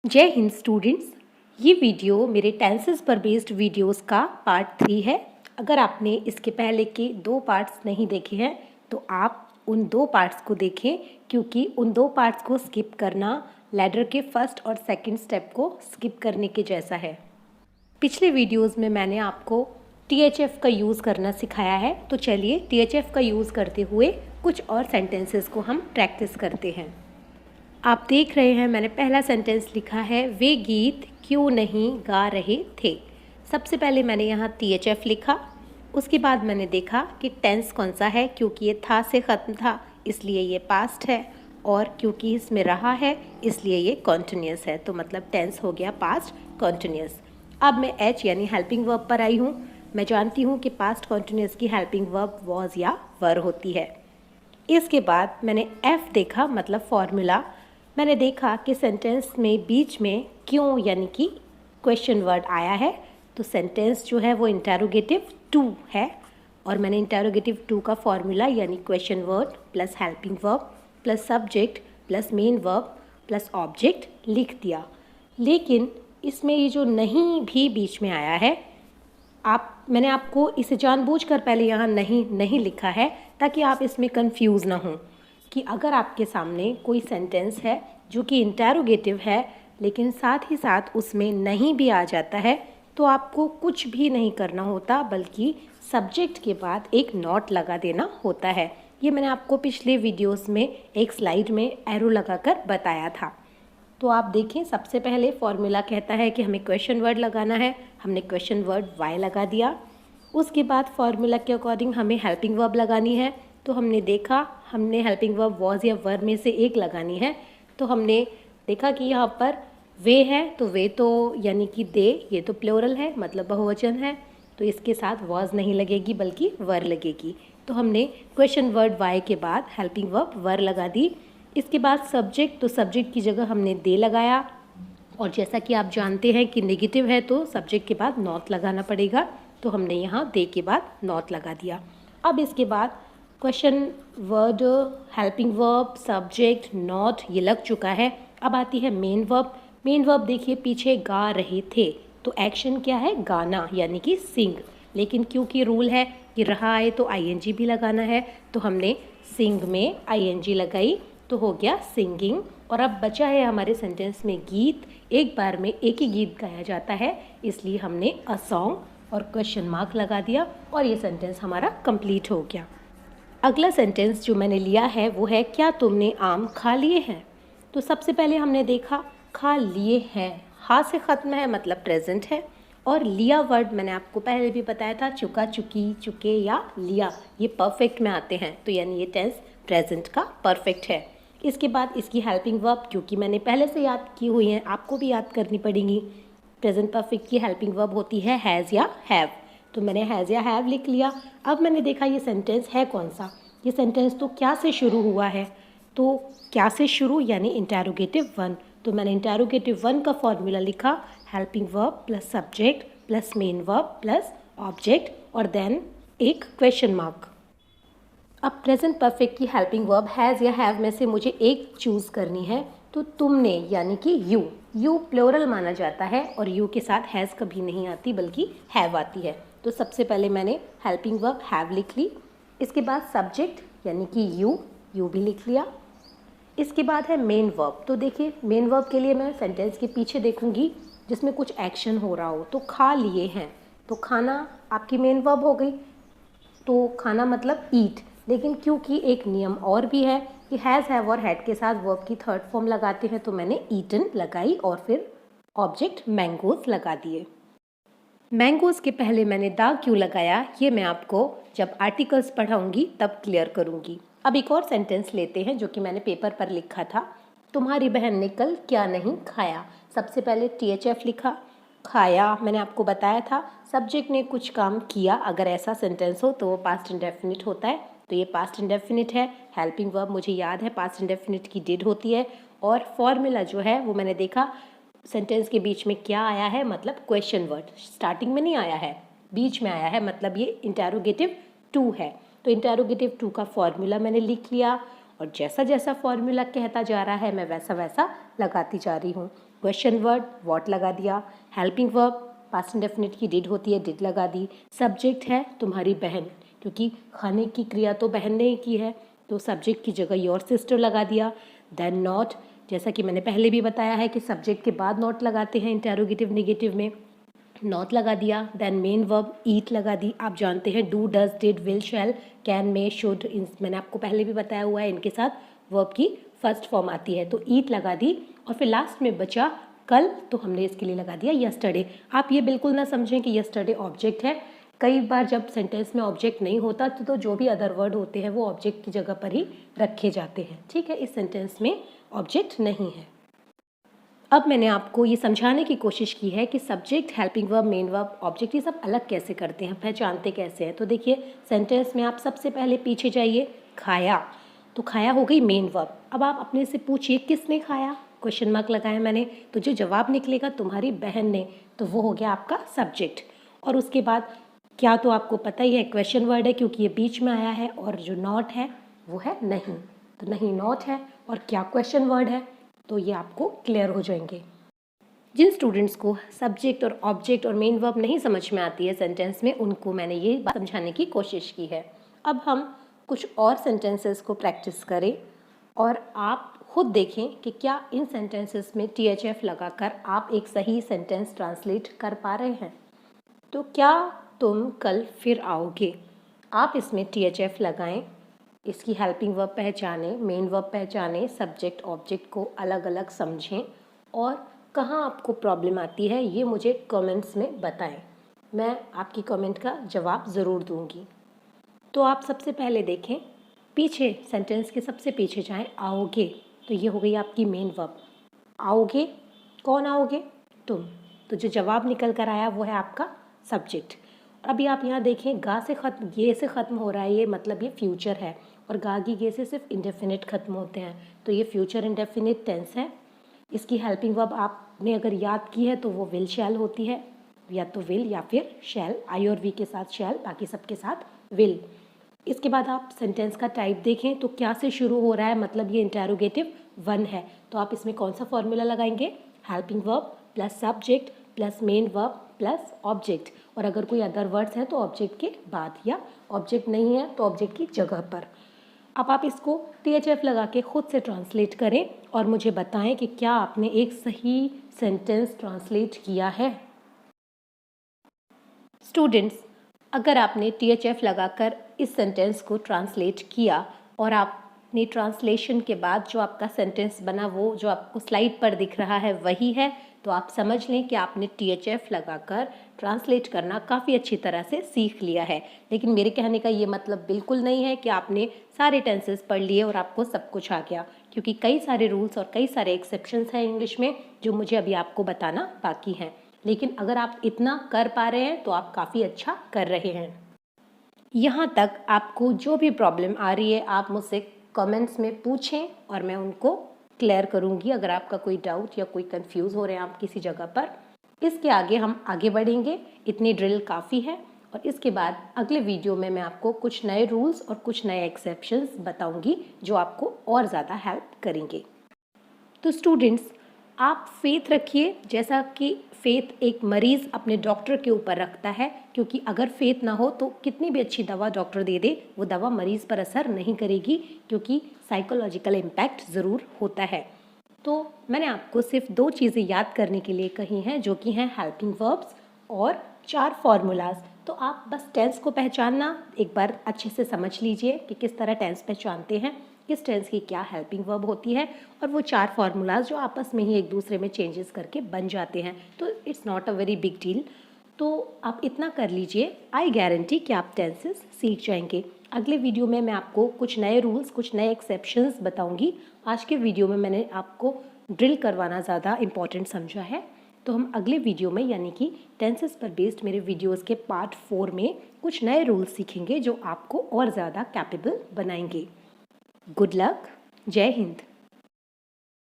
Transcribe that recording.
जय हिंद स्टूडेंट्स। ये वीडियो मेरे टेंसेस पर बेस्ड वीडियोस का पार्ट 3 है। अगर आपने इसके पहले के 2 पार्ट्स नहीं देखे हैं तो आप उन 2 पार्ट्स को देखें, क्योंकि उन 2 पार्ट्स को स्किप करना लैडर के फर्स्ट और सेकंड स्टेप को स्किप करने के जैसा है। पिछले वीडियोस में मैंने आपको THF का यूज़ करना सिखाया है, तो चलिए THF का यूज़ करते हुए कुछ और सेंटेंसेस को हम प्रैक्टिस करते हैं। आप देख रहे हैं मैंने पहला सेंटेंस लिखा है, वे गीत क्यों नहीं गा रहे थे। सबसे पहले मैंने यहाँ THF लिखा, उसके बाद मैंने देखा कि टेंस कौन सा है, क्योंकि ये था से ख़त्म था इसलिए ये पास्ट है, और क्योंकि इसमें रहा है इसलिए ये कॉन्टिन्यूस है, तो मतलब टेंस हो गया पास्ट कॉन्टिन्यूस। अब मैं H यानी हेल्पिंग वर्ब पर आई हूँ। मैं जानती हूँ कि पास्ट कॉन्टिन्यूस की हेल्पिंग वर्ब वॉज या वर होती है। इसके बाद मैंने F देखा, मतलब फॉर्मूला। मैंने देखा कि सेंटेंस में बीच में क्यों यानी कि क्वेश्चन वर्ड आया है, तो सेंटेंस जो है वो इंटरोगेटिव 2 है, और मैंने इंटरोगेटिव 2 का फॉर्मूला यानी question word plus helping verb plus subject plus main verb plus object लिख दिया। लेकिन इसमें ये जो नहीं भी बीच में आया है, मैंने आपको इसे जानबूझकर पहले यहाँ नहीं लिखा है ताकि आप इसमें कंफ्यूज ना हों कि अगर आपके सामने कोई सेंटेंस है जो कि इंटरोगेटिव है लेकिन साथ ही साथ उसमें नहीं भी आ जाता है, तो आपको कुछ भी नहीं करना होता, बल्कि सब्जेक्ट के बाद एक नॉट लगा देना होता है। ये मैंने आपको पिछले वीडियोस में एक स्लाइड में एरो लगाकर बताया था। तो आप देखें, सबसे पहले फॉर्मूला कहता है कि हमें क्वेश्चन वर्ड लगाना है, हमने क्वेश्चन वर्ड वाई लगा दिया। उसके बाद फॉर्मूला के अकॉर्डिंग हमें हेल्पिंग वर्ब लगानी है, तो हमने देखा हमने हेल्पिंग वर्ब वॉज या वर में से एक लगानी है। तो हमने देखा कि यहाँ पर वे है, तो वे तो यानी कि दे, ये तो प्लूरल है मतलब बहुवचन है, तो इसके साथ वॉज नहीं लगेगी बल्कि वर लगेगी। तो हमने क्वेश्चन वर्ड वाई के बाद हेल्पिंग वर्ब वर लगा दी। इसके बाद सब्जेक्ट, तो सब्जेक्ट की जगह हमने दे लगाया, और जैसा कि आप जानते हैं कि नेगेटिव है तो सब्जेक्ट के बाद नॉट लगाना पड़ेगा, तो हमने यहाँ दे के बाद नॉट लगा दिया। अब इसके बाद question word, helping verb, subject, not ये लग चुका है। अब आती है मेन वर्ब। मेन वर्ब देखिए, पीछे गा रहे थे, तो एक्शन क्या है, गाना यानी कि सिंग। लेकिन क्योंकि रूल है कि रहा आए तो ING भी लगाना है, तो हमने सिंग में ING लगाई, तो हो गया सिंगिंग। और अब बचा है हमारे सेंटेंस में गीत। एक बार में एक ही गीत गाया जाता है, इसलिए हमने अ सॉन्ग और क्वेश्चन मार्क लगा दिया, और ये सेंटेंस हमारा कंप्लीट हो गया। अगला सेंटेंस जो मैंने लिया है वो है, क्या तुमने आम खा लिए हैं। तो सबसे पहले हमने देखा खा लिए हैं, हा से ख़त्म है मतलब प्रेजेंट है, और लिया वर्ड मैंने आपको पहले भी बताया था, चुका, चुकी, चुके या लिया, ये परफेक्ट में आते हैं, तो यानी ये टेंस प्रेजेंट का परफेक्ट है। इसके बाद इसकी हेल्पिंग वर्ब, क्योंकि मैंने पहले से याद की हुई हैं, आपको भी याद करनी पड़ेंगी। प्रेजेंट परफेक्ट की हेल्पिंग वर्ब होती है हैज़ या हैव, तो मैंने हैज़ या हैव लिख लिया। अब मैंने देखा ये सेंटेंस है कौन सा, ये सेंटेंस तो क्या से शुरू हुआ है, तो क्या से शुरू यानी इंटरोगेटिव 1, तो मैंने इंटरोगेटिव 1 का फॉर्मूला लिखा, helping verb plus subject plus main verb plus object और देन एक क्वेश्चन मार्क। अब प्रेजेंट परफेक्ट की हेल्पिंग वर्ब हैज़ या हैव में से मुझे एक चूज़ करनी है, तो तुमने यानी कि यू प्लूरल माना जाता है, और यू के साथ हैज़ कभी नहीं आती बल्कि हैव आती है। तो सबसे पहले मैंने हेल्पिंग वर्ब हैव लिख ली। इसके बाद सब्जेक्ट यानी कि यू भी लिख लिया। इसके बाद है मेन वर्ब। तो देखिए मेन वर्ब के लिए मैं सेंटेंस के पीछे देखूंगी जिसमें कुछ एक्शन हो रहा हो, तो खा लिए हैं, तो खाना आपकी मेन वर्ब हो गई, तो खाना मतलब ईट। लेकिन क्योंकि एक नियम और भी है कि हैज़, हैव और हैड के साथ वर्ब की थर्ड फॉर्म लगाते हैं, तो मैंने ईटन लगाई और फिर ऑब्जेक्ट मैंगोज लगा दिए। मैंगोज के पहले मैंने दा क्यों लगाया, ये मैं आपको जब आर्टिकल्स पढ़ाऊंगी तब क्लियर करूंगी। अब एक और सेंटेंस लेते हैं जो कि मैंने पेपर पर लिखा था, तुम्हारी बहन ने कल क्या नहीं खाया। सबसे पहले THF लिखा, खाया मैंने आपको बताया था सब्जेक्ट ने कुछ काम किया, अगर ऐसा सेंटेंस हो तो वो पास्ट इंडेफिनिट होता है, तो ये पास्ट इंडेफिनिट है। हेल्पिंग वर्ब मुझे याद है पास्ट इंडेफिनिट की डिड होती है, और फॉर्मूला जो है वो मैंने देखा सेंटेंस के बीच में क्या आया है, मतलब क्वेश्चन वर्ड स्टार्टिंग में नहीं आया है, बीच में आया है, मतलब ये इंटरोगेटिव 2 है। तो इंटरोगेटिव 2 का फॉर्मूला मैंने लिख लिया, और जैसा जैसा फॉर्मूला कहता जा रहा है मैं वैसा वैसा लगाती जा रही हूँ। क्वेश्चन वर्ड व्हाट लगा दिया, हेल्पिंग वर्ब पास्ट इंडेफिनिट की डिड होती है, डिड लगा दी, सब्जेक्ट है तुम्हारी बहन, क्योंकि खाने की क्रिया तो बहन ने ही की है, तो सब्जेक्ट की जगह योर सिस्टर लगा दिया। देन नॉट, जैसा कि मैंने पहले भी बताया है कि सब्जेक्ट के बाद नॉट लगाते हैं इंटेरोगेटिव नेगेटिव में, नॉट लगा दिया। देन मेन वर्ब ईट लगा दी। आप जानते हैं do, does, did, will, shall, can, may, should, मैंने आपको पहले भी बताया हुआ है, इनके साथ वर्ब की फर्स्ट फॉर्म आती है, तो ईट लगा दी। और फिर लास्ट में बचा कल, तो हमने इसके लिए लगा दिया यस्टरडे। आप ये बिल्कुल ना समझें कि यस्टरडे ऑब्जेक्ट है। कई बार जब सेंटेंस में ऑब्जेक्ट नहीं होता तो जो भी अदर वर्ड होते हैं वो ऑब्जेक्ट की जगह पर ही रखे जाते हैं, ठीक है। इस सेंटेंस में ऑब्जेक्ट नहीं है। अब मैंने आपको ये समझाने की कोशिश की है कि subject, helping verb, main verb, object ये सब अलग कैसे करते हैं, पहचानते कैसे हैं। तो देखिए सेंटेंस में आप सबसे पहले पीछे जाइए, खाया, तो खाया हो गई मेन वर्ब। अब आप अपने से पूछिए किसने खाया, क्वेश्चन मार्क लगाया मैंने, तो जो जवाब निकलेगा तुम्हारी बहन ने, तो वो हो गया आपका सब्जेक्ट। और उसके बाद क्या, तो आपको पता ही है क्वेश्चन वर्ड है क्योंकि ये बीच में आया है, और जो नॉट है वो है नहीं, तो नहीं नॉट है, और क्या क्वेश्चन वर्ड है, तो ये आपको क्लियर हो जाएंगे। जिन स्टूडेंट्स को सब्जेक्ट और ऑब्जेक्ट और मेन वर्ब नहीं समझ में आती है सेंटेंस में, उनको मैंने ये बात समझाने की कोशिश की है। अब हम कुछ और सेंटेंसेस को प्रैक्टिस करें और आप खुद देखें कि क्या इन सेंटेंसेस में THF लगाकर आप एक सही सेंटेंस ट्रांसलेट कर पा रहे हैं। तो क्या तुम कल फिर आओगे, आप इसमें THF लगाएं, इसकी हेल्पिंग वर्ब पहचानें, मेन वर्ब पहचानें, सब्जेक्ट ऑब्जेक्ट को अलग अलग समझें, और कहाँ आपको प्रॉब्लम आती है ये मुझे कमेंट्स में बताएं। मैं आपकी कमेंट का जवाब ज़रूर दूंगी। तो आप सबसे पहले देखें, पीछे सेंटेंस के सबसे पीछे जाएं, आओगे, तो ये हो गई आपकी मेन वर्ब। आओगे, कौन आओगे, तुम, तो जो जवाब निकल कर आया वो है आपका सब्जेक्ट। अभी आप यहाँ देखें, गा से ख़त्म, ये से ख़त्म हो रहा है, ये मतलब ये फ्यूचर है, और गा गी गे से सिर्फ इंडेफिनिट ख़त्म होते हैं, तो ये फ्यूचर इंडेफिनिट टेंस है। इसकी हेल्पिंग वर्ब आपने अगर याद की है तो वो विल शैल होती है, या तो विल या फिर शैल, आई और वी के साथ शैल, बाकी सबके साथ विल। इसके बाद आप सेंटेंस का टाइप देखें तो क्या से शुरू हो रहा है, मतलब ये इंटेरोगेटिव 1 है, तो आप इसमें कौन सा फॉर्मूला लगाएंगे, helping verb plus subject plus main verb plus object, और अगर कोई अदर वर्ड्स हैं तो ऑब्जेक्ट के बाद, या ऑब्जेक्ट नहीं है तो ऑब्जेक्ट की जगह पर। अब आप इसको THF लगा के खुद से ट्रांसलेट करें और मुझे बताएं कि क्या आपने एक सही सेंटेंस ट्रांसलेट किया है। स्टूडेंट्स, अगर आपने THF लगाकर इस सेंटेंस को ट्रांसलेट किया और आपने ट्रांसलेशन के बाद जो आपका सेंटेंस बना वो जो आपको स्लाइड पर दिख रहा है वही है, तो आप समझ लें कि आपने THF लगाकर ट्रांसलेट करना काफ़ी अच्छी तरह से सीख लिया है। लेकिन मेरे कहने का ये मतलब बिल्कुल नहीं है कि आपने सारे टेंसेस पढ़ लिए और आपको सब कुछ आ गया, क्योंकि कई सारे रूल्स और कई सारे एक्सेप्शंस हैं इंग्लिश में जो मुझे अभी आपको बताना बाकी हैं। लेकिन अगर आप इतना कर पा रहे हैं तो आप काफ़ी अच्छा कर रहे हैं। यहाँ तक आपको जो भी प्रॉब्लम आ रही है आप मुझसे कमेंट्स में पूछें और मैं उनको क्लियर करूँगी, अगर आपका कोई डाउट या कोई कंफ्यूज हो रहे हैं आप किसी जगह पर। इसके आगे हम आगे बढ़ेंगे, इतनी ड्रिल काफ़ी है, और इसके बाद अगले वीडियो में मैं आपको कुछ नए रूल्स और कुछ नए एक्सेप्शंस बताऊँगी जो आपको और ज़्यादा हेल्प करेंगे। तो स्टूडेंट्स, आप फेथ रखिए, जैसा कि फेथ एक मरीज़ अपने डॉक्टर के ऊपर रखता है, क्योंकि अगर फेथ ना हो तो कितनी भी अच्छी दवा डॉक्टर दे दे वो दवा मरीज़ पर असर नहीं करेगी, क्योंकि साइकोलॉजिकल इम्पैक्ट ज़रूर होता है। तो मैंने आपको सिर्फ 2 चीज़ें याद करने के लिए कही हैं, जो कि हैं हेल्पिंग वर्ब्स और 4 फार्मूलाज। तो आप बस टेंस को पहचानना एक बार अच्छे से समझ लीजिए कि किस तरह टेंस पहचानते हैं, किस टेंस की क्या हेल्पिंग वर्ब होती है, और वो 4 फार्मूलाज जो आपस में ही एक दूसरे में चेंजेस करके बन जाते हैं। तो it's not a very big deal. तो आप इतना कर लीजिए, आई गारंटी कि आप टेंसेस सीख जाएंगे। अगले वीडियो में मैं आपको कुछ नए रूल्स, कुछ नए एक्सेप्शंस बताऊंगी। आज के वीडियो में मैंने आपको ड्रिल करवाना ज़्यादा इम्पॉर्टेंट समझा है। तो हम अगले वीडियो में, यानी कि टेंसेस पर बेस्ड मेरे वीडियोस के पार्ट 4 में कुछ नए रूल्स सीखेंगे जो आपको और ज़्यादा कैपेबल बनाएंगे। गुड लक, जय हिंद।